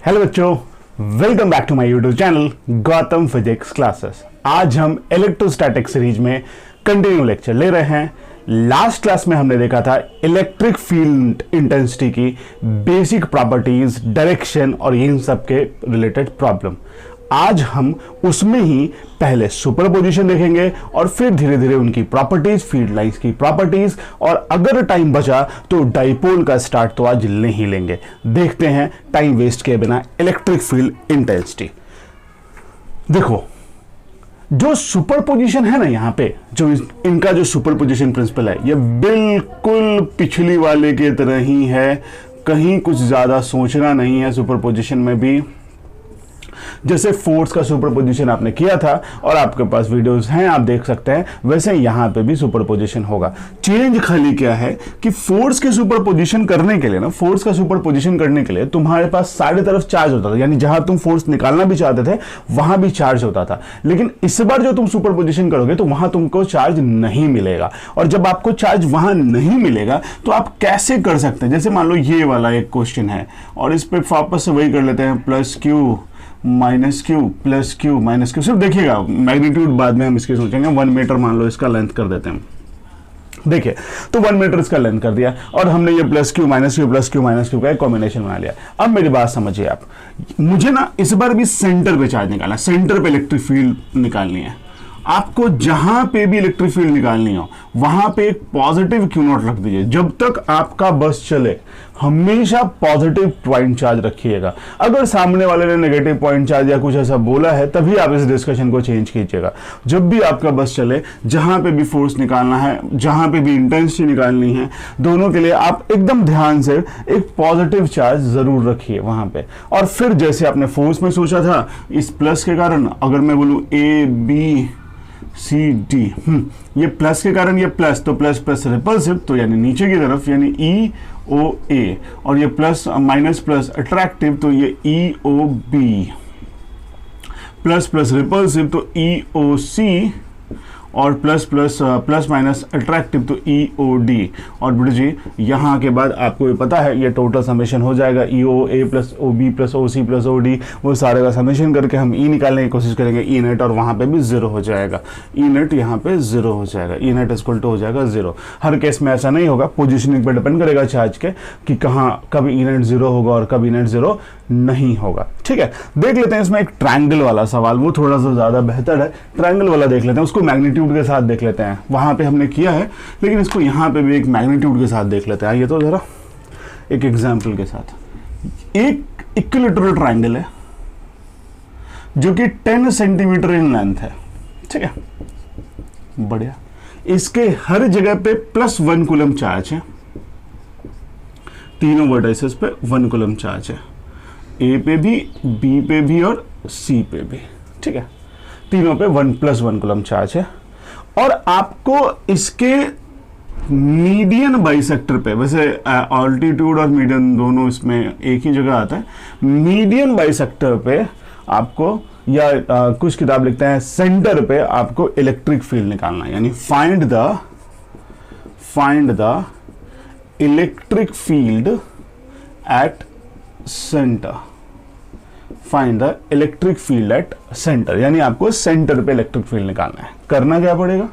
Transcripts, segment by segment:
Hello बच्चों, welcome back to my YouTube channel Gautam physics classes. आज हम इलेक्ट्रोस्टैटिक सीरीज में कंटिन्यू लेक्चर ले रहे हैं। लास्ट क्लास में हमने देखा था इलेक्ट्रिक फील्ड इंटेंसिटी की बेसिक प्रॉपर्टीज, डायरेक्शन और इन सब के रिलेटेड प्रॉब्लम। आज हम उसमें ही पहले सुपरपोजिशन देखेंगे और फिर धीरे धीरे उनकी प्रॉपर्टीज, फील्ड लाइंस की प्रॉपर्टीज, और अगर टाइम बचा तो डाइपोल का स्टार्ट तो आज ले ही लेंगे। देखते हैं टाइम वेस्ट किए बिना इलेक्ट्रिक फील्ड इंटेंसिटी। देखो, जो सुपरपोजिशन है ना, यहां पे जो इनका जो सुपरपोजिशन प्रिंसिपल है, ये बिल्कुल पिछली वाले के तरह ही है। कहीं कुछ ज्यादा सोचना नहीं है सुपरपोजिशन में भी। जैसे फोर्स का सुपरपोजिशन आपने किया था और आपके पास वीडियोस हैं, आप देख सकते हैं, वैसे यहां पे भी सुपरपोजिशन होगा। चेंज खाली क्या है कि फोर्स के सुपरपोजिशन करने के लिए ना, फोर्स का सुपरपोजिशन करने के लिए तुम्हारे पास सारी तरफ चार्ज होता था, यानी जहां तुम फोर्स निकालना भी चाहते थे वहां भी चार्ज होता था। लेकिन इस बार जो तुम सुपरपोजिशन करोगे तो वहां तुमको चार्ज नहीं मिलेगा। और जब आपको चार्ज वहां नहीं मिलेगा तो आप कैसे कर सकते हैं? जैसे मान लो ये वाला एक क्वेश्चन है और इस पे वापस से वही कर लेते हैं, plus Q minus Q plus Q minus Q. सिर्फ देखिएगा, मैग्नीट्यूड बाद में हम इसके सोचेंगे। 1 मीटर मान लो इसका लेंथ कर देते हैं। देखिए, तो 1 मीटर इसका लेंथ कर दिया और हमने ये प्लस क्यू माइनस क्यू का एक कॉम्बिनेशन बना लिया। अब मेरी बात समझिए आप, मुझे ना इस बार भी सेंटर पे चार्ज निकालना, सेंटर पे इलेक्ट्रिक फील्ड निकालनी है। आपको जहां पे भी इलेक्ट्रिक फील्ड निकालनी हो वहां पे एक पॉजिटिव क्यू नॉट रख दीजिए। जब तक आपका बस चले हमेशा पॉजिटिव पॉइंट चार्ज रखिएगा। अगर सामने वाले ने नेगेटिव पॉइंट चार्ज या कुछ ऐसा बोला है तभी आप इस डिस्कशन को चेंज कीजिएगा। जब भी आपका बस चले, जहां पे भी फोर्स निकालना है, जहां पे भी इंटेंसिटी निकालनी है, दोनों के लिए आप एकदम ध्यान से एक पॉजिटिव चार्ज जरूर रखिए वहां पे। और फिर जैसे आपने फोर्स में सोचा था, इस प्लस के कारण अगर मैं बोलूं ए बी सी डी, ये प्लस के कारण ये प्लस, तो प्लस प्लस रिपल्सिव, तो यानी नीचे की तरफ, यानी ई ओ ए, और ये प्लस माइनस प्लस अट्रैक्टिव, तो ये E O B, plus plus repulsive तो ई ओ सी, और plus plus plus minus attractive तो ई ओ डी। और बेटा जी यहाँ के बाद आपको ये पता है ये टोटल समेशन हो जाएगा, E O A plus O B plus O C plus O D, वो सारे का समेशन करके हम ई निकालने की कोशिश करेंगे, ई नेट, और वहाँ पे भी जीरो हो जाएगा। ई नेट यहाँ पे जीरो हो जाएगा, ई नेट इक्वल टू हो जाएगा जीरो। हर केस में ऐसा नहीं होगा, पोजिशनिंग पर डिपेंड करेगा चार्ज के कि कहाँ कब ई नेट जीरो होगा और कब ई नेट जीरो नहीं होगा। ठीक है, देख लेते हैं इसमें एक ट्रायंगल वाला सवाल, वो थोड़ा सा ज्यादा बेहतर है। ट्रायंगल वाला देख लेते हैं, उसको मैग्नीट्यूड के साथ देख लेते हैं। वहां पे हमने किया है लेकिन इसको यहां पे भी एक मैग्नीट्यूड के साथ देख लेते हैं। ये तो जरा एक एग्जांपल के साथ, एक इक्विलैटरल ट्रायंगल है जो कि 10 सेंटीमीटर इन लेंथ है। ठीक है, बढ़िया। इसके हर जगह पे +1 कूलम चार्ज है, तीनों वर्टिसेस पे 1 कूलम चार्ज है, ए पे भी, बी पे भी और सी पे भी। ठीक है, तीनों पे 1+1 कूलम चार्ज है। और आपको इसके मीडियन बाइसेक्टर पे, वैसे ऑल्टीट्यूड और मीडियन दोनों इसमें एक ही जगह आता है, मीडियन बाइसेक्टर पे आपको, या कुछ किताब लिखते हैं सेंटर पे आपको इलेक्ट्रिक फील्ड निकालना है। यानी find the electric field at centre, find the electric field at centre, यानी आपको सेंटर पे इलेक्ट्रिक फील्ड निकालना है। करना क्या पड़ेगा,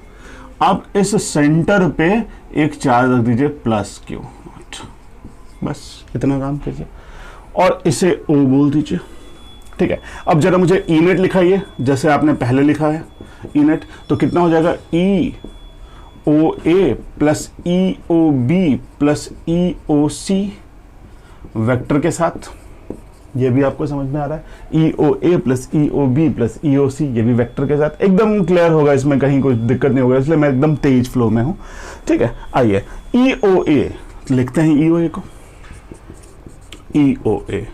आप इस सेंटर पे एक चार्ज रख दीजिए प्लस क्यू नॉट, बस इतना काम कीजिए और इसे ओ बोल दीजिए। ठीक है, अब जरा मुझे ई नेट लिखाइए जैसे आपने पहले लिखा है ई नेट, तो कितना हो जाएगा, E O A plus E O B plus E O C vector के साथ। ये भी आपको समझ में आ रहा है, ई O A plus E O B plus E O सी, ये भी वेक्टर के साथ एकदम क्लियर होगा, इसमें कहीं कोई दिक्कत नहीं होगा, इसलिए मैं एकदम तेज फ्लो में हूं। ठीक है, आइए ई ओ ए लिखते हैं, ई ओ ए को, ई O A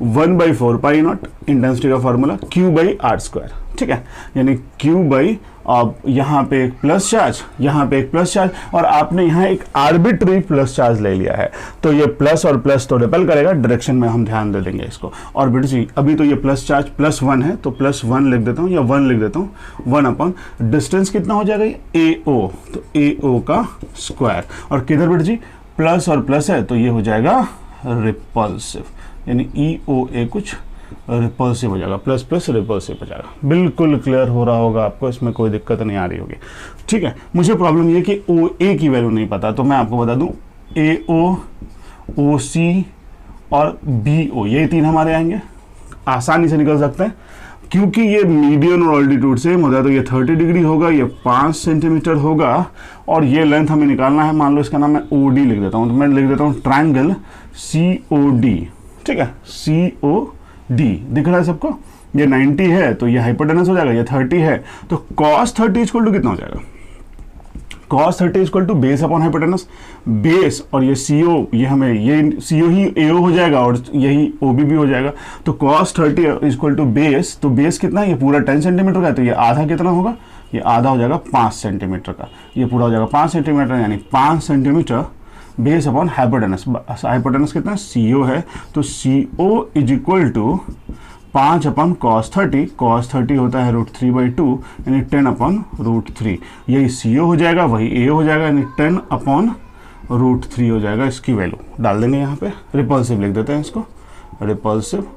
1/4 pi not, intensity का फॉर्मूला Q/r²। ठीक है, यानी Q बाई, अब यहाँ पे एक प्लस चार्ज, यहाँ पे एक प्लस चार्ज, और आपने यहाँ एक आर्बिट्री प्लस चार्ज ले लिया है, तो ये प्लस और प्लस तो रिपेल करेगा, डायरेक्शन में हम ध्यान दे देंगे इसको। और बेटा जी अभी तो ये प्लस चार्ज +1 है, तो +1 लिख देता हूँ, या 1 लिख देता हूँ, 1 डिस्टेंस कितना हो जाएगा, AO, तो AO का स्क्वायर। और किधर बेटा जी प्लस और प्लस है तो ये हो जाएगा रिपल्सिव, यानी EOA कुछ रिपल्सिव हो जाएगा, प्लस प्लस रिपल्सिव हो जाएगा। बिल्कुल क्लियर हो रहा होगा आपको, इसमें कोई दिक्कत नहीं आ रही होगी। ठीक है, मुझे प्रॉब्लम ये कि OA की वैल्यू नहीं पता, तो मैं आपको बता दूं AO, OC और BO ये तीन हमारे आएंगे, आसानी से निकल सकते हैं क्योंकि ये मीडियन और ऑल्टीट्यूड सेम होता है। तो ये 30 डिग्री होगा, ये 5 सेंटीमीटर होगा और ये लेंथ हमें निकालना है। मान लो इसका नाम मैं OD लिख देता हूँ, तो मैं लिख देता हूँ ट्रायंगल COD। ठीक है, COD दिख रहा है सबको। ये 90 है तो ये हाइपोटेनस हो जाएगा, ये 30 है तो cos 30 इक्वल टू कितना हो जाएगा, cos 30 equal to base upon hypotenuse, base और ये CO, ये हमें ये CO ही AO हो जाएगा और यही OB भी हो जाएगा। तो cos 30 इक्वल टू बेस, तो बेस कितना है, ये पूरा 10 सेंटीमीटर का है, तो ये आधा कितना होगा, ये आधा हो जाएगा 5 सेंटीमीटर का, ये पूरा हो जाएगा 5 सेंटीमीटर, यानी 5 centimetre base upon hypotenuse. Hypotenuse कितना CO है, तो CO is equal to 5 upon cos 30, cos 30 होता है √3/2 यानी 10 अपॉन √3। यही CO हो जाएगा, वही A हो जाएगा, यानी 10 अपॉन √3 हो जाएगा। इसकी वैल्यू डाल देंगे यहाँ पे, रिपल्सिव लिख देते हैं इसको, रिपल्सिव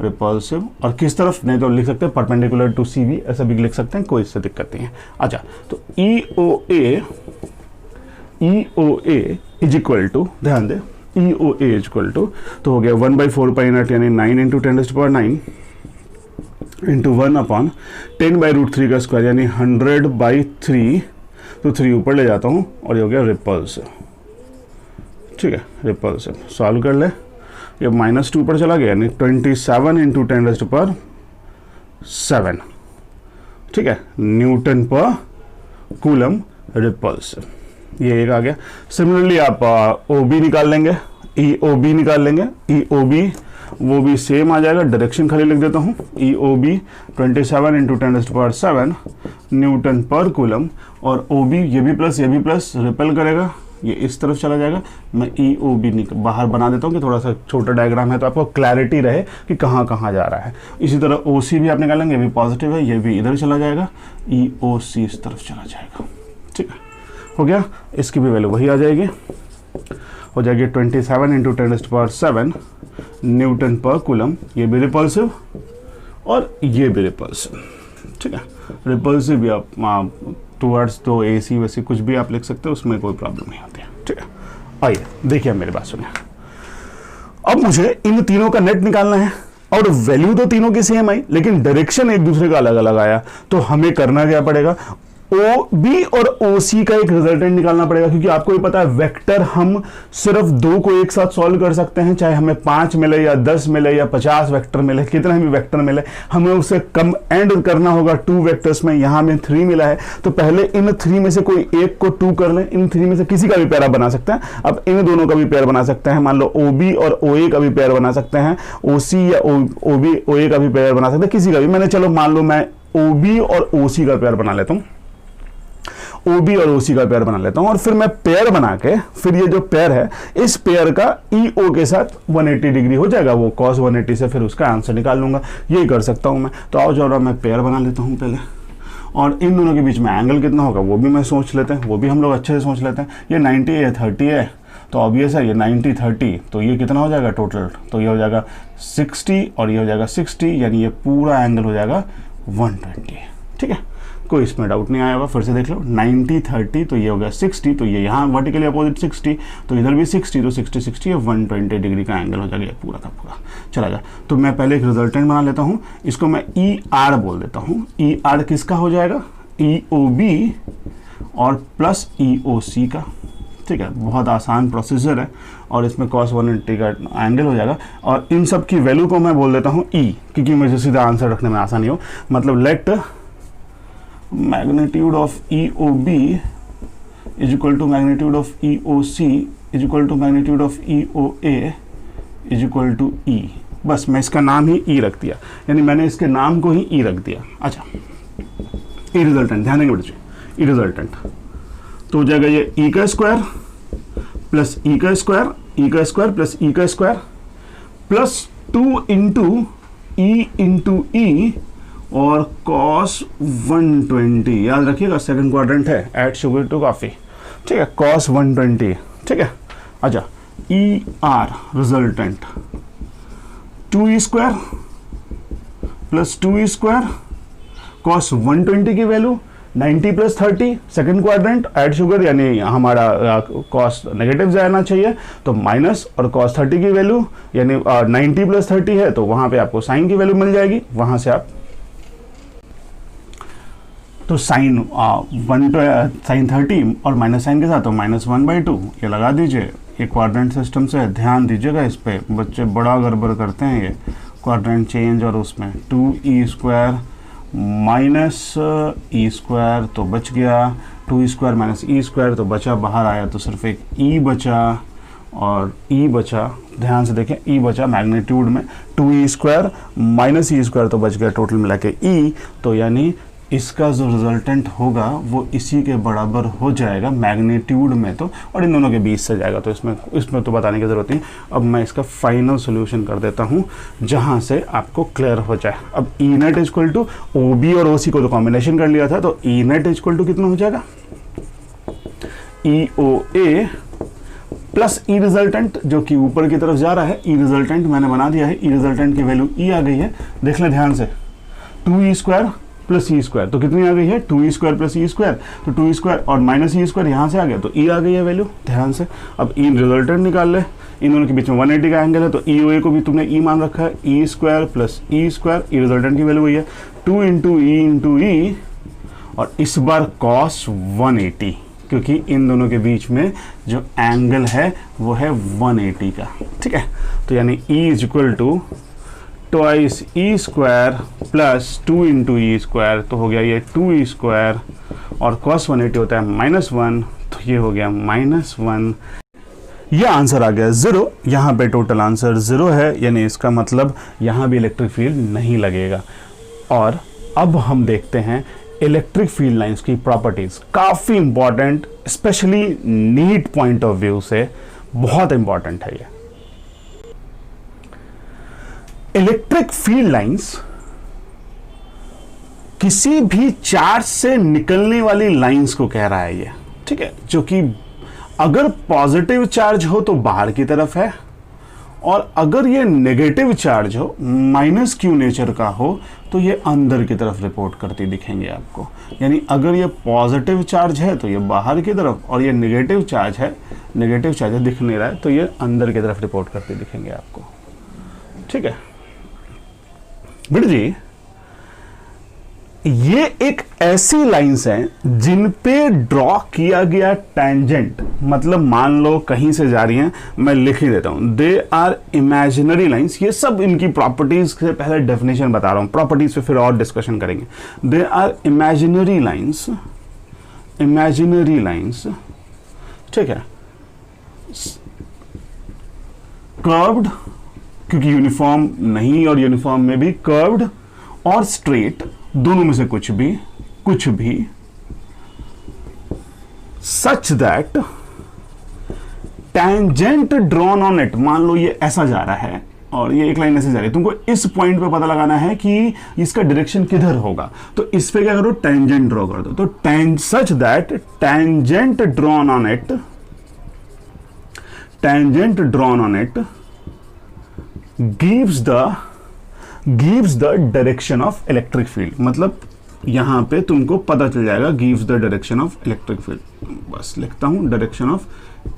रिपल्सिव। और किस तरफ, नहीं तो लिख सकते हैं परपेंडिकुलर टू CV, ऐसा भी लिख सकते हैं, कोई इससे दिक्कत नहीं है। अच्छा, तो EOA इज इक्वल टू, ध्यान दे, EOA इज इक्वल टू, तो हो गया 1/4π0 यानी 9 × 10⁻⁹ इंटू 1 अपॉन 10/√3 का स्क्वायर यानी 100/3, तो 3 ऊपर ले जाता हूँ और ये हो गया रिपल्सिव। ठीक है, रिपल्सिव सॉल्व कर ले, ये -2 ऊपर चला गया यानी 27 × 10⁻⁷। ठीक है, न्यूटन पर कूलम रिपल्सिव, ये एक आ गया। सिमिलरली आप OB निकाल लेंगे, EOB निकाल लेंगे, EOB वो भी सेम आ जाएगा, डायरेक्शन खाली लिख देता हूँ, EOB 27 × 10⁻⁷ न्यूटन पर कूलम, और OB ये भी प्लस रिपेल करेगा, ये इस तरफ चला जाएगा। मैं EOB बाहर बना देता हूँ कि थोड़ा सा छोटा डायग्राम है तो आपको क्लैरिटी रहे कि कहाँ कहाँ जा रहा है। इसी तरह OC भी आप निकालेंगे, ये भी पॉजिटिव है, ये भी इधर चला जाएगा, EOC इस तरफ चला जाएगा। ठीक है, हो गया, इसकी भी वैल्यू वही आ जाएगी, हो जाएगी 27 × 10⁻⁷ न्यूटन पर कूलम, ये भी रिपल्सिव और ये भी रिपल्सिव। ठीक है, रिपल्सिव भी आप टूवर्ड्स तो AC वैसे कुछ भी आप लिख सकते हो, उसमें कोई प्रॉब्लम नहीं होती है। ठीक है, आइए देखिए मेरी बात सुनिए। अब मुझे इन तीनों का नेट निकालना है और वैल्यू तो तीनों की सेम आई, लेकिन डायरेक्शन एक दूसरे का अलग अलग आया, तो हमें करना क्या पड़ेगा, OB और OC का एक रिजल्टेंट निकालना पड़ेगा, क्योंकि आपको भी पता है वेक्टर हम सिर्फ 2 को एक साथ सॉल्व कर सकते हैं, चाहे हमें 5 मिले या 10 मिले या 50 वेक्टर मिले, कितना भी वेक्टर मिले, हमें उससे कम एंड करना होगा 2 वेक्टर्स में। यहाँ में 3 मिला है तो पहले इन 3 में से कोई एक को 2 कर लें, इन 3 में से किसी का भी पेयर आप बना सकते हैं। अब इन दोनों का भी पेयर बना सकते हैं, मान लो OB और OA का भी पेयर बना सकते हैं, OC या OB OA का भी पेयर बना सकते हैं, किसी का भी। मैंने चलो मान लो मैं OB और OC का पेयर बना लेता हूँ, OB और OC का पेयर बना लेता हूं, और फिर मैं पेयर बना के फिर ये जो पेयर है इस पेयर का EO के साथ 180 डिग्री हो जाएगा, वो cos 180 से फिर उसका आंसर निकाल लूंगा। यही कर सकता हूं मैं। तो आओ जरा मैं पेयर बना लेता हूं पहले, और इन दोनों के बीच में एंगल कितना होगा वो भी मैं सोच लेते हैं, वो भी हम लोग अच्छे से सोच लेते हैं। ये 90 है, 30 है, तो ऑब्वियस है ये 90 30, तो ये कितना हो जाएगा टोटल, तो ये हो जाएगा 60 और ये हो जाएगा 60, यानी ये पूरा एंगल हो जाएगा 120। ठीक है, कोई इसमें डाउट नहीं आया होगा। फिर से देख लो, 90 30 तो ये हो गया 60, तो ये यहाँ वर्टिकली अपोजिट 60, तो इधर भी 60, तो 60 60 ये 120 डिग्री का एंगल हो जाएगा पूरा का पूरा। चला जा, तो मैं पहले एक रिजल्टेंट बना लेता हूँ, इसको मैं ER बोल देता हूँ। ER किसका हो जाएगा, EOB और प्लस EOC का। ठीक है, बहुत आसान प्रोसीजर है, और इसमें cos 180 का एंगल हो जाएगा, और इन सब की वैल्यू को मैं बोल देता हूँ E, क्योंकि मुझे सीधा आंसर रखने में आसानी हो। मतलब late magnitude of EOB is equal to magnitude of EOC is equal to magnitude of EOA is equal to E। बस मैं इसका नाम ही E रख दिया, यानी मैंने इसके नाम को ही E रख दिया। अच्छा, E रिजल्टेंट ध्यान देंगे बच्चे, E रिजल्टेंट तो हो जाएगा ये E का स्क्वायर प्लस E का स्क्वायर, E का स्क्वायर प्लस E का square plus 2 into E into E और cos 120, याद रखिएगा सेकंड क्वाड्रेंट है, ऐड शुगर टू कॉफी। ठीक है, cos 120। ठीक है, अच्छा ER resultant 2e² plus 2e², cos 120 की value 90 plus 30, second quadrant add sugar, यानी हमारा कॉस नेगेटिव जाना चाहिए, तो माइनस, और कॉस 30 की वैल्यू यानी 90 प्लस 30 है तो वहां पे आपको साइन की वैल्यू मिल जाएगी, वहां से आप तो साइन साइन 30 और माइनस साइन के साथ तो -1/2 ये लगा दीजिए। ये क्वाड्रेंट सिस्टम से ध्यान दीजिएगा, इस पे बच्चे बड़ा गड़बड़ करते हैं, ये क्वाड्रेंट चेंज और उसमें 2e² माइनस e² तो बच गया, 2e² माइनस e² तो बचा, बाहर आया तो सिर्फ एक e बचा और e बचा, ध्यान से देखें e बचा मैग्नीट्यूड में, 2e² माइनस e² तो बच गया, टोटल मिला के e, तो यानी इसका जो रिजल्टेंट होगा वो इसी के बराबर हो जाएगा मैग्नीट्यूड में तो, और इन दोनों के बीच से जाएगा, तो इसमें तो बताने की ज़रूरत नहीं। अब मैं इसका फाइनल सॉल्यूशन कर देता हूँ जहाँ से आपको क्लियर हो जाए। अब E net equal to O B और ओ सी को तो कॉम्बिनेशन कर लिया था, तो ई नेट इक्वल टू कितना हो जाएगा, E O A plus E resultant जो कि ऊपर की तरफ जा रहा है, ई रिजल्टेंट मैंने बना दिया है, ई रिजल्टेंट की वैल्यू ई आ गई है, देख लें ध्यान से, 2e² प्लस e² तो कितनी आ गई है, 2e² प्लस e², तो 2e² और माइनस e² यहाँ से आ गया तो e आ गई है वैल्यू, ध्यान से। अब ई रिजल्टेंट निकाल ले, इन दोनों के बीच में 180 का एंगल है, तो ई ओ ए को भी तुमने e मान रखा है, e² प्लस e², ई रिजल्टेंट की वैल्यू वही है 2 इंटू ई, और इस बार cos 180, क्योंकि इन दोनों के बीच में जो एंगल है वो है 180 का, ठीक है। तो यानी e is equal to twice e² plus 2 into e², तो हो गया ये 2e², और cos 180 होता है -1, तो ये हो गया -1। ये आंसर आ गया 0, यहाँ पे टोटल आंसर 0 है, यानी इसका मतलब यहाँ भी इलेक्ट्रिक फील्ड नहीं लगेगा। और अब हम देखते हैं इलेक्ट्रिक फील्ड लाइंस की प्रॉपर्टीज, काफ़ी important, specially NEET point of view से बहुत इंपॉर्टेंट है ये। इलेक्ट्रिक फील्ड लाइंस किसी भी चार्ज से निकलने वाली लाइंस को कह रहा है ये, ठीक है, जो कि अगर पॉजिटिव चार्ज हो तो बाहर की तरफ है, और अगर ये नेगेटिव चार्ज हो, -q नेचर का हो, तो ये अंदर की तरफ रिपोर्ट करती दिखेंगे आपको। यानी अगर ये पॉजिटिव चार्ज है तो ये बाहर की तरफ, और ये नेगेटिव चार्ज है दिख नहीं रहा है, तो ये अंदर की तरफ रिपोर्ट करती दिखेंगे आपको, ठीक है। बेटा जी, ये एक ऐसी लाइंस हैं जिन पे ड्रॉ किया गया टेंजेंट, मतलब मान लो कहीं से जा रही हैं, मैं लिख ही देता हूं, दे आर इमेजिनरी लाइंस। ये सब इनकी प्रॉपर्टीज से पहले डेफिनेशन बता रहा हूं, प्रॉपर्टीज पे फिर और डिस्कशन करेंगे। दे आर इमेजिनरी लाइंस, ठीक है, कर्व्ड, क्योंकि यूनिफॉर्म नहीं, और यूनिफॉर्म में भी कर्व्ड और स्ट्रेट, दोनों में से कुछ भी such that tangent drawn on it, मान लो ये ऐसा जा रहा है और ये एक लाइन ऐसे जा रही है, तुमको इस पॉइंट पे पता लगाना है कि इसका डायरेक्शन किधर होगा, तो इस पे क्या करो, टेंजेंट ड्रॉ कर दो, तो such that tangent drawn on it gives the direction of electric field, मतलब यहां पे तुमको पता चल जाएगा gives the direction of electric field। बस लिखता हूं direction of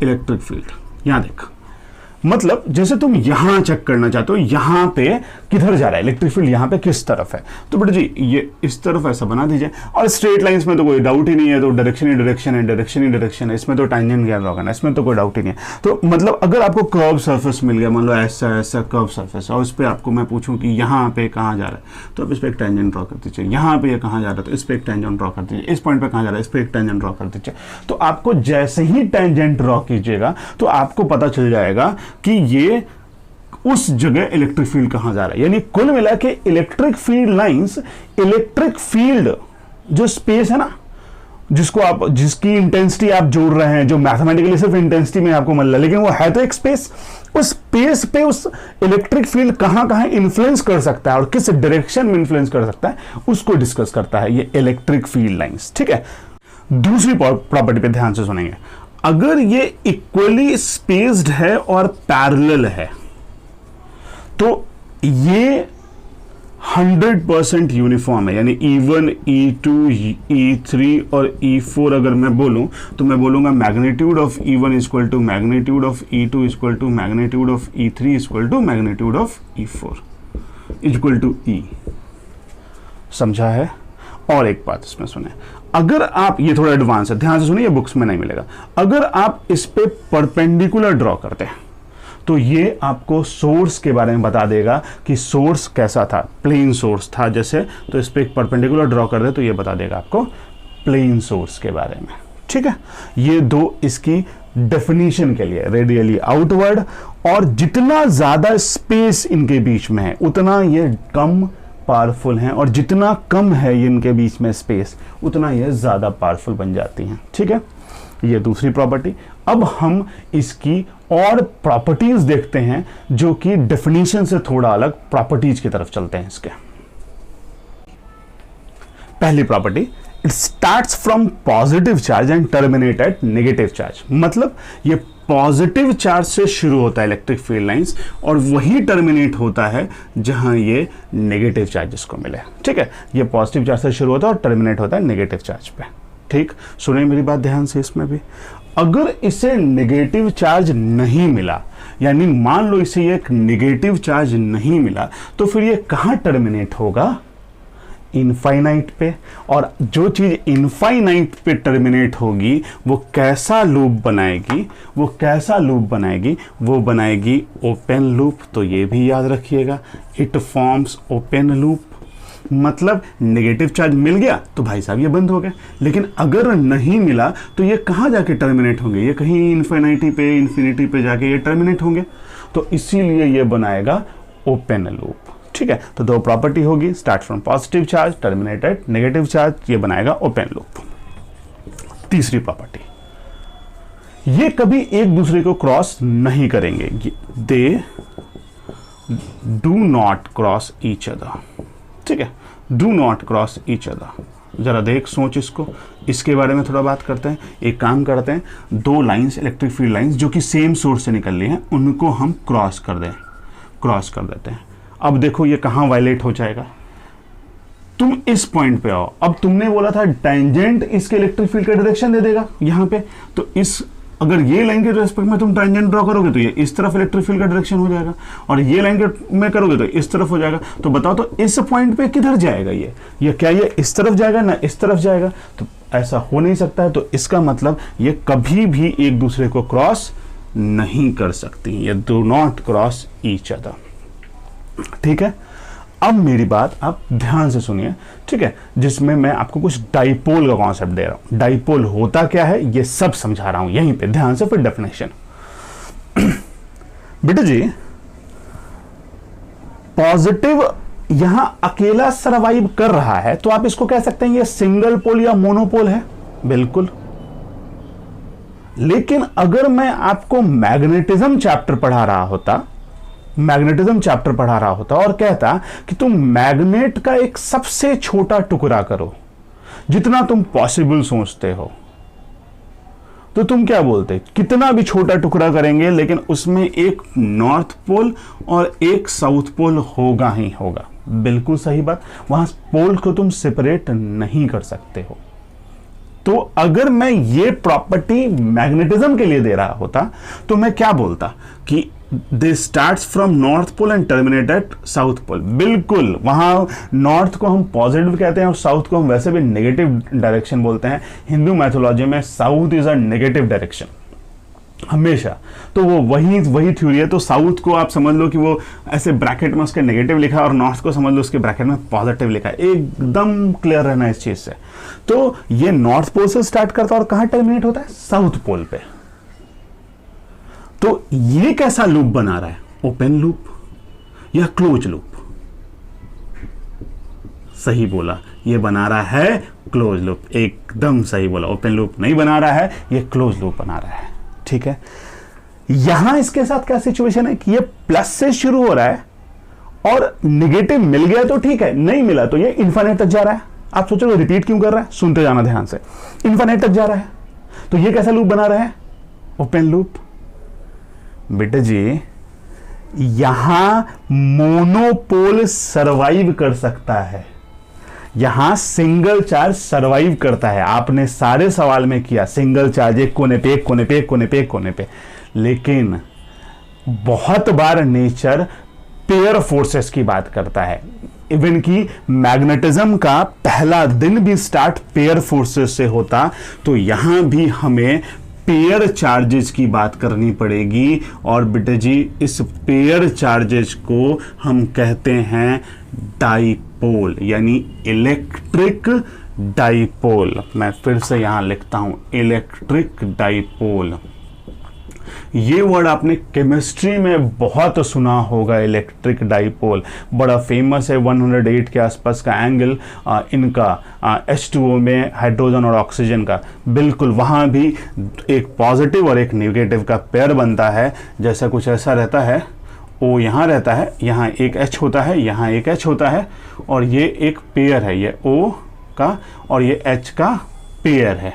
electric field, यहां देख, मतलब जैसे तुम यहां चेक करना चाहते हो यहां पे किधर जा रहा है इलेक्ट्रिक फील्ड, यहां पे किस तरफ है, तो बेटा जी ये इस तरफ ऐसा बना दीजिए। और स्ट्रेट लाइंस में तो कोई डाउट ही नहीं है, तो डायरेक्शन ही डायरेक्शन है, इसमें तो टेंजेंट क्या ड्रॉ करना है, इसमें तो कोई डाउट ही नहीं है। तो मतलब अगर आपको कर्व सरफेस मिल गया, मान लो ऐसा कर्व सरफेस, और इस पर आपको मैं पूछूं कि यहाँ पे कहाँ जा रहा है, तो आप इस पर एक टेंजेंट ड्रॉ कर दीजिए, यहाँ पे ये कहाँ जा रहा है तो इस पर एक टेंजेंट ड्रॉ कर दीजिए, इस पॉइंट पे कहाँ जा रहा है इस पर एक टेंजेंट ड्रॉ कर दीजिए। तो आपको जैसे ही टेंजेंट ड्रॉ कीजिएगा तो आपको पता चल जाएगा कि ये उस जगह इलेक्ट्रिक फील्ड कहां जा रहा है। यानी कुल मिला के electric field lines, electric field जो स्पेस है ना, जिसकी इंटेंसिटी आप जोड़ रहे हैं, जो मैथमेटिकली सिर्फ इंटेंसिटी में आपको मिल रहा है, लेकिन वो है तो एक स्पेस, उस स्पेस पे उस इलेक्ट्रिक फील्ड कहां कहां इन्फ्लुएंस कर सकता है और किस डायरेक्शन में इन्फ्लुएंस कर सकता है, उसको डिस्कस करता है ये इलेक्ट्रिक फील्ड लाइंस, ठीक है। दूसरी प्रॉपर्टी पे ध्यान से सुनेंगे, अगर ये इक्वली स्पेस्ड है और पैरेलल है, तो ये 100% यूनिफॉर्म है, यानी E1, E2, E3 और E4 अगर मैं बोलूं तो मैं बोलूंगा magnitude of E1 equal to magnitude of E2 equal to magnitude of E3 equal to magnitude of E4 equal to E। समझा है? और एक बात इसमें सुने, अगर आप, ये थोड़ा एडवांस है, ध्यान से सुनिए, ये बुक्स में नहीं मिलेगा। अगर आप इस पे परपेंडिकुलर ड्रॉ करते हैं तो ये आपको सोर्स के बारे में बता देगा कि सोर्स कैसा था, प्लेन सोर्स था जैसे, तो इस पे एक परपेंडिकुलर ड्रॉ कर दे तो ये बता देगा आपको प्लेन सोर्स के बारे में। ठीक है, ये दो इसकी डेफिनेशन के लिए, रेडियली आउटवर्ड, और जितना ज्यादा स्पेस इनके बीच में है उतना ये कम पावरफुल हैं, और जितना कम है ये इनके बीच में स्पेस उतना ये ज्यादा पावरफुल बन जाती हैं। ठीक है, ये दूसरी प्रॉपर्टी। अब हम इसकी और प्रॉपर्टीज देखते हैं जो कि डेफिनेशन से थोड़ा अलग प्रॉपर्टीज की तरफ चलते हैं इसके। पहली property, it starts from positive charge and terminate eight negative charge. मतलब ये पॉजिटिव चार्ज से शुरू होता है इलेक्ट्रिक फील्ड लाइंस, और वही टर्मिनेट होता है जहां ये नेगेटिव चार्ज इसको मिले। ठीक है, ये पॉजिटिव चार्ज से शुरू होता है और टर्मिनेट होता है नेगेटिव चार्ज पे। ठीक, सुनिए मेरी बात ध्यान से इसमें भी, अगर इसे नेगेटिव चार्ज नहीं मिला, यानी मान लो इसे एक नेगेटिव चार्ज नहीं मिला, तो फिर ये कहां टर्मिनेट होगा? इनफाइनाइट पे। और जो चीज इनफाइनाइट पे टर्मिनेट होगी वो कैसा लूप बनाएगी? वो कैसा लूप बनाएगी? वो बनाएगी ओपन लूप। तो ये भी याद रखिएगा, इट फॉर्म्स ओपन लूप। मतलब नेगेटिव चार्ज मिल गया तो भाई साहब ये बंद हो गया, लेकिन अगर नहीं मिला तो ये कहां जाके टर्मिनेट होंगे? ये कहीं इन्फिनिटी पे जाके ये टर्मिनेट होंगे। तो इसीलिए ये बनाएगा ओपन लूप। ठीक है, तो दो प्रॉपर्टी होगी, start from positive charge, terminate at negative charge, ये बनाएगा ओपन लूप। तीसरी प्रॉपर्टी, ये कभी एक दूसरे को क्रॉस नहीं करेंगे, they do not cross each other. ठीक है, do not cross each other. जरा देख, सोच इसको, इसके बारे में थोड़ा बात करते हैं। एक काम करते हैं, दो लाइंस, इलेक्ट्रिक फील्ड लाइंस जो कि सेम सोर्स से निकल रही हैं, उनको हम क्रॉस कर देते हैं। अब देखो ये कहां वायलेट हो जाएगा? तुम इस पॉइंट पे आओ। अब तुमने बोला था टेंजेंट इसके इलेक्ट्रिक फील्ड का डायरेक्शन दे देगा यहां पे, तो इस, अगर ये लाइन के रेस्पेक्ट में तुम टेंजेंट ड्रॉ करोगे तो ये इस तरफ इलेक्ट्रिक फील्ड का डायरेक्शन हो जाएगा, और ये लाइन के में करोगे तो इस तरफ हो जाएगा। तो बताओ, तो इस पॉइंट पे किधर जाएगा ये क्या ये इस तरफ जाएगा ना इस तरफ जाएगा? तो ऐसा हो नहीं सकता है। तो इसका मतलब ये कभी भी एक दूसरे को क्रॉस नहीं कर सकती, ये do not cross each other. ठीक है, अब मेरी बात आप ध्यान से सुनिए। ठीक है, जिसमें मैं आपको कुछ डाइपोल का कॉन्सेप्ट दे रहा हूं। डाइपोल होता क्या है ये सब समझा रहा हूं यहीं पे, ध्यान से, फिर डेफिनेशन। बेटा जी, पॉजिटिव यहां अकेला सरवाइव कर रहा है, तो आप इसको कह सकते हैं ये सिंगल पोल या मोनोपोल है। बिल्कुल। लेकिन अगर मैं आपको मैग्नेटिज्म चैप्टर पढ़ा रहा होता और कहता कि तुम मैग्नेट का एक सबसे छोटा टुकड़ा करो जितना तुम पॉसिबल सोचते हो, तो तुम क्या बोलते? कितना भी छोटा टुकड़ा करेंगे लेकिन उसमें एक नॉर्थ पोल और एक साउथ पोल होगा ही होगा। बिल्कुल सही बात, वहां पोल को तुम सेपरेट नहीं कर सकते हो। तो अगर मैं ये प्रॉपर्टी मैग्नेटिज्म के लिए दे रहा होता तो मैं क्या बोलता कि they starts from north pole and terminate at south pole. बिल्कुल, वहां नॉर्थ को हम पॉजिटिव कहते हैं और साउथ को हम वैसे भी नेगेटिव डायरेक्शन बोलते हैं। हिंदू मैथोलॉजी में south is a negative direction हमेशा। तो वो वही थ्योरी है। तो साउथ को आप समझ लो कि वो ऐसे ब्रैकेट में उसके नेगेटिव लिखा है, और नॉर्थ को समझ लो उसके ब्रैकेट में पॉजिटिव लिखा है। एकदम क्लियर रहना इस चीज से। तो ये नॉर्थ पोल से स्टार्ट करता है और कहां टर्मिनेट होता है? साउथ पोल पे। तो ये कैसा लूप बना रहा है? ओपन लूप या क्लोज लूप? सही बोला, ये बना रहा है क्लोज लूप। एकदम सही बोला, ओपन लूप नहीं बना रहा है, ये क्लोज लूप बना रहा है। ठीक है, यहां इसके साथ क्या सिचुएशन है कि ये प्लस से शुरू हो रहा है और नेगेटिव मिल गया तो ठीक है, नहीं मिला तो ये इन्फिनिट तक जा रहा है। आप सोचोगे रिपीट क्यों कर रहा है? सुनते जाना ध्यान से। इन्फिनिट तक जा रहा है, तो ये कैसा लूप बना रहा है? Open loop. बेटा जी, यहां मोनोपोल सरवाइव कर सकता है, यहां सिंगल चार्ज सरवाइव करता है। आपने सारे सवाल में किया सिंगल चार्ज, एक कोने पे, एक कोने पे, एक कोने पे, एक कोने पे, लेकिन बहुत बार नेचर पेयर फोर्सेस की बात करता है। इवन कि मैग्नेटिज्म का पहला दिन भी स्टार्ट पेयर फोर्सेस से होता, तो यहां भी हमें पेयर चार्जेस की बात करनी पड़ेगी। और बेटे जी, इस पेयर चार्जेस को हम कहते हैं डाइपोल, यानी इलेक्ट्रिक डाइपोल। मैं फिर से यहां लिखता हूं इलेक्ट्रिक डाइपोल। ये वर्ड आपने केमिस्ट्री में बहुत सुना होगा, इलेक्ट्रिक डाइपोल बड़ा फेमस है। 108 के आसपास का एंगल इनका H2O में हाइड्रोजन और ऑक्सीजन का, बिल्कुल वहाँ भी एक पॉजिटिव और एक नेगेटिव का पेयर बनता है। जैसा कुछ ऐसा रहता है, O यहाँ रहता है, यहाँ एक H होता है, यहाँ एक H होता है, और ये एक पेयर है, ये O का और ये H का पेयर है,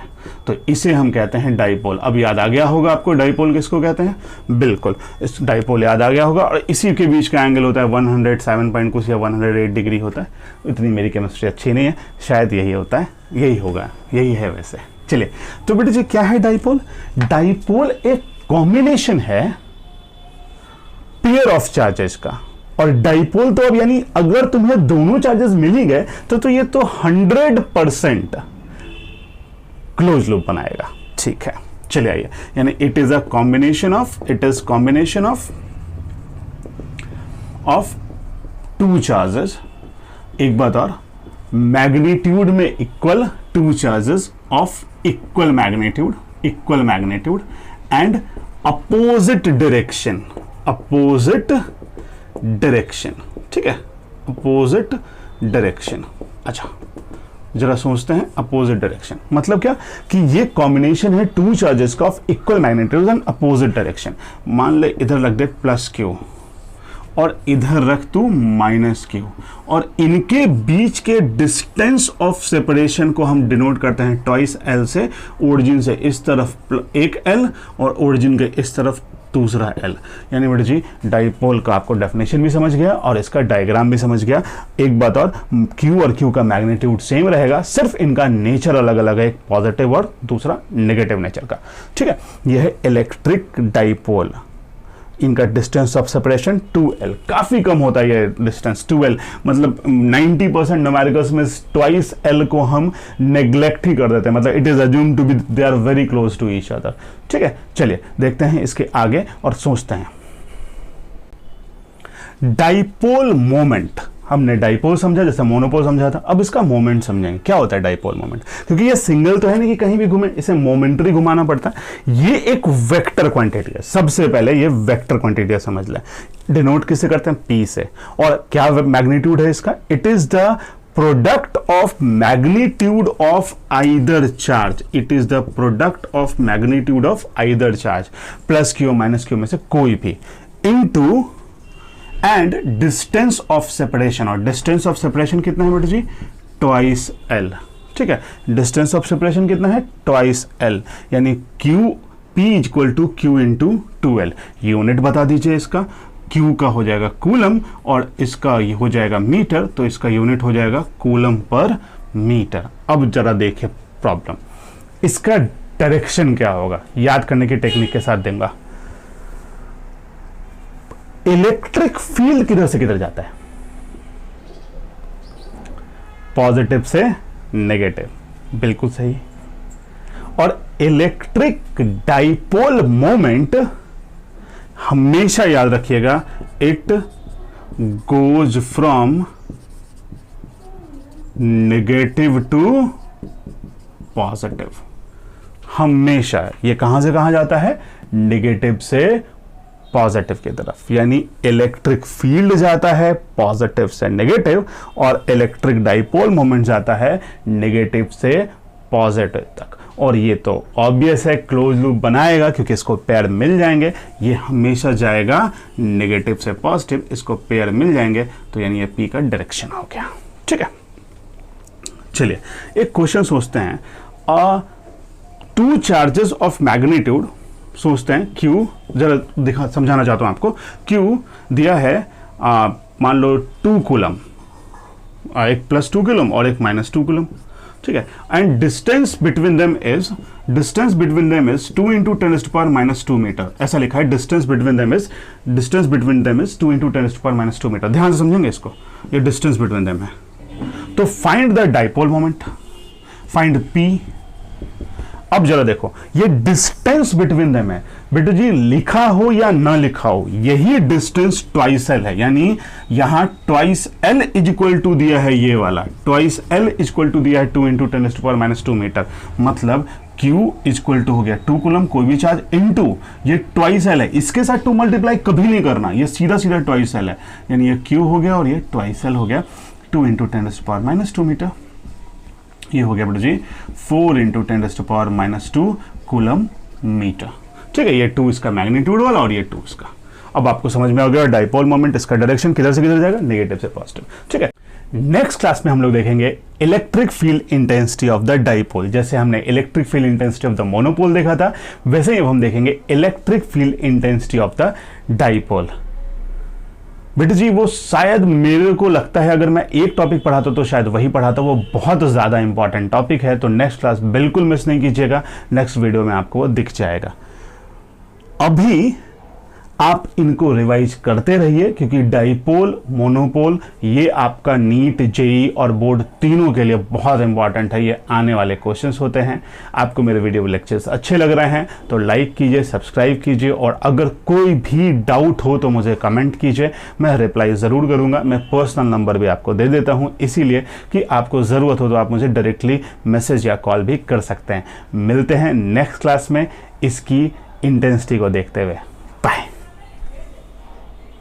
तो इसे हम कहते हैं डाइपोल। अब याद आ गया होगा आपको डाइपोल किसको कहते हैं, बिल्कुल इस डाइपोल याद आ गया होगा। और इसी के बीच का एंगल होता है 107 पॉइंट कुछ या 108 डिग्री होता है। इतनी मेरी केमिस्ट्री अच्छी नहीं है, शायद यही होता है, यही होगा, यही है वैसे। चलिए, तो बेटे जी क्या है डाइपोल? डाइपोल एक कॉम्बिनेशन है पेयर ऑफ चार्जेस का। और डाइपोल तो अब यानी अगर तुम्हें दोनों चार्जेस मिल ही गए तो ये तो 100% क्लोज लूप बनाएगा। ठीक है, चलिए आइए, यानी it is combination of two charges. एक बात और, मैग्नीट्यूड में equal, two charges of equal magnitude and opposite direction. ठीक है, अपोजिट डायरेक्शन। अच्छा, जरा सोचते हैं, अपोजिट डायरेक्शन मतलब क्या कि ये कॉम्बिनेशन है टू चार्जेस का of equal magnitude and opposite direction. मान ले इधर रख दे +Q और इधर रख तू -Q, और इनके बीच के डिस्टेंस ऑफ सेपरेशन को हम डिनोट करते हैं ट्वाइस L से। ओरिजिन से इस तरफ एक L और ओरिजिन के इस तरफ दूसरा L। यानी बेटा जी, डाइपोल का आपको डेफिनेशन भी समझ गया और इसका डायग्राम भी समझ गया। एक बात और, Q और Q का मैग्नीट्यूड सेम रहेगा, सिर्फ इनका नेचर अलग अलग है, एक पॉजिटिव और दूसरा नेगेटिव नेचर का। ठीक है, यह है इलेक्ट्रिक डाइपोल। इनका डिस्टेंस ऑफ सेपरेशन 2L, काफी कम होता है ये डिस्टेंस 2L, मतलब 90% न्यूमेरिकल्स में ट्वाइस L को हम नेग्लेक्ट ही कर देते हैं, मतलब it is assumed to be they are very close to each other. ठीक है, चलिए देखते हैं इसके आगे और सोचते हैं। डाइपोल मोमेंट, हमने डाइपोल समझा जैसे मोनोपोल समझा था, अब इसका मोमेंट समझेंगे। क्या होता है डाइपोल मोमेंट? क्योंकि ये सिंगल तो है नहीं कि कहीं भी घूमे, इसे मोमेंटरी घुमाना पड़ता है। ये एक वेक्टर क्वांटिटी है। सबसे पहले ये वेक्टर क्वांटिटी समझ लें। डिनोट किससे करते हैं? P से। और क्या मैग्नीट्यूड है इसका? It is the product of magnitude of either charge. It is the product of magnitude of either charge, +Q -Q में से कोई भी, into and distance of separation. और डिस्टेंस ऑफ सेपरेशन कितना है बेटा जी? Twice L। ठीक है, डिस्टेंस ऑफ सेपरेशन कितना है? ट्वाइस L, यानी P equal to Q into 2L। Unit बता दीजिए इसका। Q का हो जाएगा कूलम और इसका ये हो जाएगा मीटर, तो इसका यूनिट हो जाएगा कूलम पर मीटर। अब जरा देखिए प्रॉब्लम, इसका डायरेक्शन क्या होगा, याद करने की टेक्निक के साथ दूंगा। इलेक्ट्रिक फील्ड किधर से किधर जाता है? पॉजिटिव से नेगेटिव, बिल्कुल सही। और इलेक्ट्रिक डाइपोल मोमेंट हमेशा याद रखिएगा, it goes from negative to positive. हमेशा ये कहां से कहां जाता है? नेगेटिव से पॉजिटिव की तरफ। यानी इलेक्ट्रिक फील्ड जाता है पॉजिटिव से नेगेटिव और इलेक्ट्रिक डाइपोल मोमेंट जाता है नेगेटिव से पॉजिटिव तक। और ये तो ऑब्वियस है, क्लोज लूप बनाएगा क्योंकि इसको पेयर मिल जाएंगे। ये हमेशा जाएगा नेगेटिव से पॉजिटिव, इसको पेयर मिल जाएंगे, तो यानी ये P का डायरेक्शन हो गया। ठीक है, चलिए एक क्वेश्चन सोचते हैं। टू चार्जेस ऑफ मैग्नीट्यूड सोचते हैं Q, जरा समझाना चाहता हूं आपको। Q दिया है मान लो 2 कूलम, एक +2 कूलम और एक -2 कूलम, ठीक है। And distance between them is 2 into 10⁻² metre, ऐसा लिखा है। Distance between them is 2 into 10⁻² metre. ध्यान से समझेंगे इसको, ये डिस्टेंस बिटवीन देम है। तो find the dipole moment, find P। अब जरा देखो, ये डिस्टेंस बिटवीन देम है बेटू जी, लिखा हो या ना लिखा हो, यही डिस्टेंस ट्वाइस एल है। यानी यहां twice L is equal to दिया है, ये वाला twice L is equal to दिया है 2 इंटू 10⁻² मीटर। मतलब Q इज इक्वल टू हो गया 2 कूलम, कोई भी चार्ज, इनटू ये ट्वाइस एल है, इसके साथ 2 मल्टीप्लाई कभी नहीं करना, ये सीधा सीधा ट्वाइस एल है। यानी ये Q हो गया और ये ट्वाइस एल हो गया, 2 इंटू 10⁻² मीटर। ये हो गया बेटा जी 4 इंटू 10⁻² कूलम मीटर, ठीक है। ये 2 इसका मैग्नीट्यूड वाला और ये 2 इसका। अब आपको समझ में आ गया डाइपोल मोमेंट, इसका डायरेक्शन किधर से किधर जाएगा, नेगेटिव से पॉजिटिव, ठीक है। नेक्स्ट क्लास में हम लोग देखेंगे electric field intensity of the dipole. जैसे हमने electric field intensity of the monopole देखा था, वैसे ही अब हम देखेंगे electric field intensity of the dipole. बेटा जी वो शायद मेरे को लगता है अगर मैं एक टॉपिक पढ़ाता तो शायद वही पढ़ाता, वो बहुत ज़्यादा इंपॉर्टेंट टॉपिक है। तो नेक्स्ट क्लास बिल्कुल मिस नहीं कीजिएगा, नेक्स्ट वीडियो में आपको वो दिख जाएगा। अभी आप इनको रिवाइज करते रहिए, क्योंकि डाइपोल, मोनोपोल ये आपका नीट, जेई और बोर्ड तीनों के लिए बहुत इंपॉर्टेंट है। ये आने वाले क्वेश्चंस होते हैं। आपको मेरे वीडियो लेक्चर्स अच्छे लग रहे हैं तो लाइक कीजिए, सब्सक्राइब कीजिए, और अगर कोई भी डाउट हो तो मुझे कमेंट कीजिए, मैं रिप्लाई ज़रूर करूँगा। मैं पर्सनल नंबर भी आपको दे देता हूँ, इसीलिए कि आपको ज़रूरत हो तो आप मुझे डायरेक्टली मैसेज या कॉल भी कर सकते हैं। मिलते हैं नेक्स्ट क्लास में इसकी इंटेंसिटी को देखते हुए।